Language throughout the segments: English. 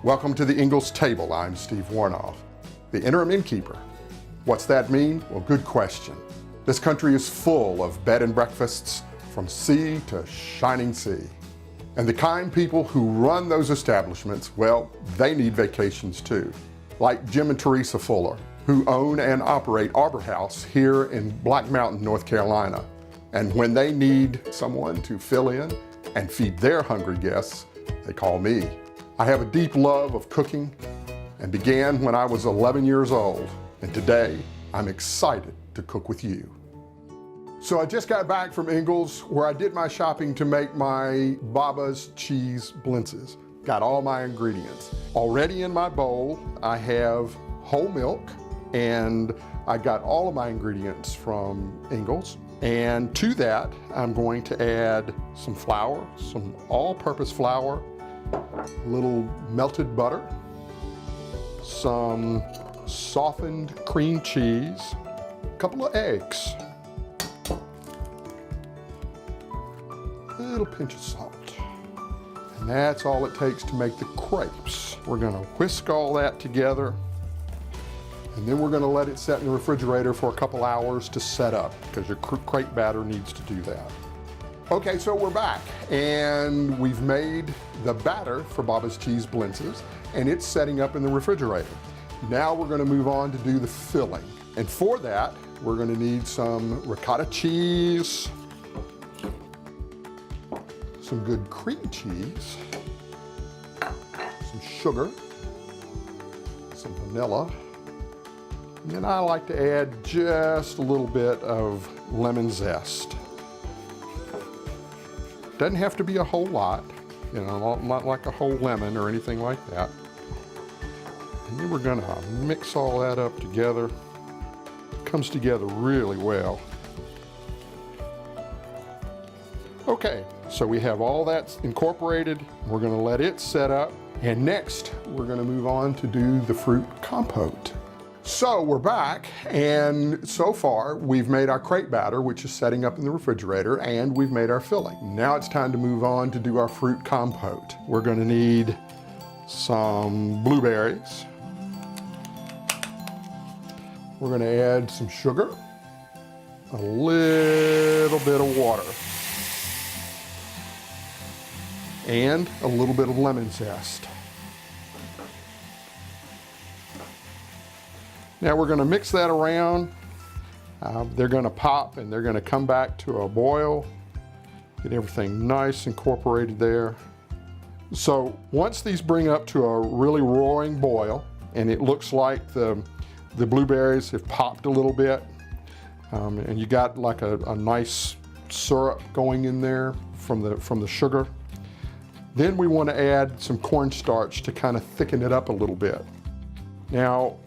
Welcome to the Ingles table. I'm Steve Woronoff, the interim innkeeper. What's that mean? Well, good question. This country is full of bed and breakfasts from sea to shining sea. And the kind people who run those establishments, well, they need vacations too. Like Jim and Teresa Fuller, who own and operate Arbor House here in Black Mountain, North Carolina. And when they need someone to fill in and feed their hungry guests, they call me. I have a deep love of cooking and began when I was 11 years old. And today, I'm excited to cook with you. So I just got back from Ingles, where I did my shopping to make my BaBa's cheese Blintzes. Got all my ingredients. Already in my bowl, I have whole milk, and I got all of my ingredients from Ingles. And to that, I'm going to add some flour, some all-purpose flour, a little melted butter, some softened cream cheese, a couple of eggs, a little pinch of salt. And that's all it takes to make the crepes. We're gonna whisk all that together, and then we're gonna let it set in the refrigerator for a couple hours to set up, because your crepe batter needs to do that. Okay, so we're back, and we've made the batter for BaBa's cheese Blintzes, and it's setting up in the refrigerator. Now we're gonna move on to do the filling. And for that, we're gonna need some ricotta cheese, some good cream cheese, some sugar, some vanilla, and then I like to add just a little bit of lemon zest. Doesn't have to be a whole lot, you know, not like a whole lemon or anything like that. And then we're gonna mix all that up together. It comes together really well. Okay, so we have all that incorporated. We're gonna let it set up. And next, we're gonna move on to do the fruit compote. So we're back, and so far we've made our crepe batter, which is setting up in the refrigerator, and we've made our filling. Now it's time to move on to do our fruit compote. We're gonna need some blueberries. We're gonna add some sugar, a little bit of water, and a little bit of lemon zest. Now we're gonna mix that around. They're gonna pop and they're gonna come back to a boil. Get everything nice incorporated there. So once these bring up to a really roaring boil, and it looks like the blueberries have popped a little bit, and you got like a nice syrup going in there from the sugar, then we want to add some cornstarch to kind of thicken it up a little bit. Now,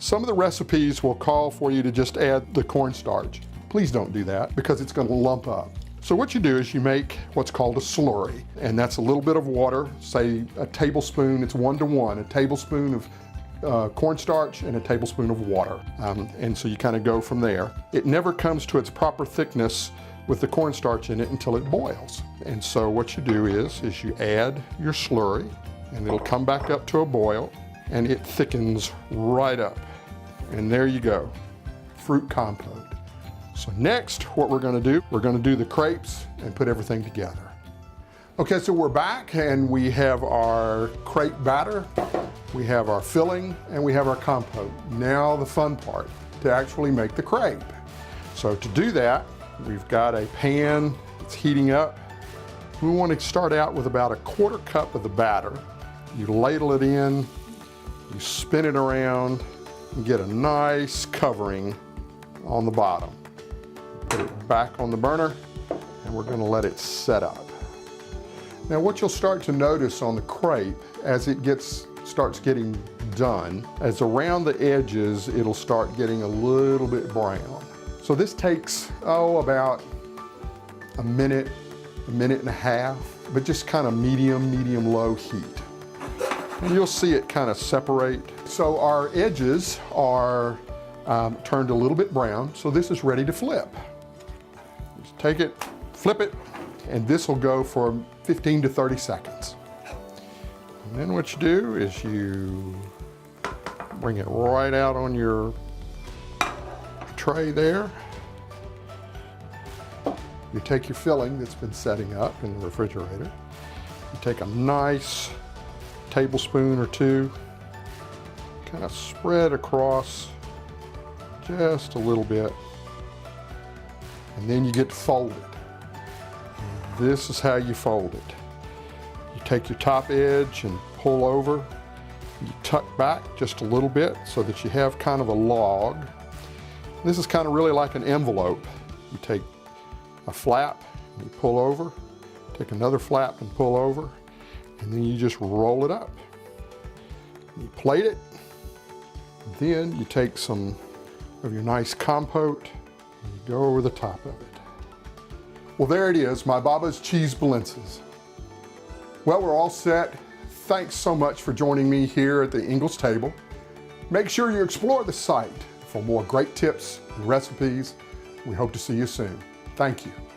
some of the recipes will call for you to just add the cornstarch. Please don't do that, because it's going to lump up. So what you do is you make what's called a slurry, and that's a little bit of water, say a tablespoon, it's 1 to 1, a tablespoon of cornstarch and a tablespoon of water. And so you kind of go from there. It never comes to its proper thickness with the cornstarch in it until it boils. And so what you do is you add your slurry, and it'll come back up to a boil, and it thickens right up. And there you go, fruit compote. So next, what we're gonna do the crepes and put everything together. Okay, so we're back, and we have our crepe batter, we have our filling, and we have our compote. Now the fun part, to actually make the crepe. So to do that, we've got a pan that's heating up. We want to start out with about 1/4 cup of the batter. You ladle it in, you spin it around, and get a nice covering on the bottom. Put it back on the burner, and we're going to let it set up. Now what you'll start to notice on the crepe as it starts getting done, as around the edges it'll start getting a little bit brown. So this takes, about a minute and a half, but just kind of medium-low heat. And you'll see it kind of separate. So our edges are turned a little bit brown, so this is ready to flip. Just take it, flip it, and this will go for 15 to 30 seconds. And then what you do is you bring it right out on your tray there. You take your filling that's been setting up in the refrigerator. You take a nice tablespoon or two, kind of spread across just a little bit, and then you get to fold it. This is how you fold it. You take your top edge and pull over. You tuck back just a little bit so that you have kind of a log. This is kind of really like an envelope. You take a flap and you pull over, take another flap and pull over, and then you just roll it up. You plate it, then you take some of your nice compote and you go over the top of it. Well, there it is, my BaBa's cheese Blintzes. Well, we're all set. Thanks so much for joining me here at the Ingles table. Make sure you explore the site for more great tips and recipes. We hope to see you soon. Thank you.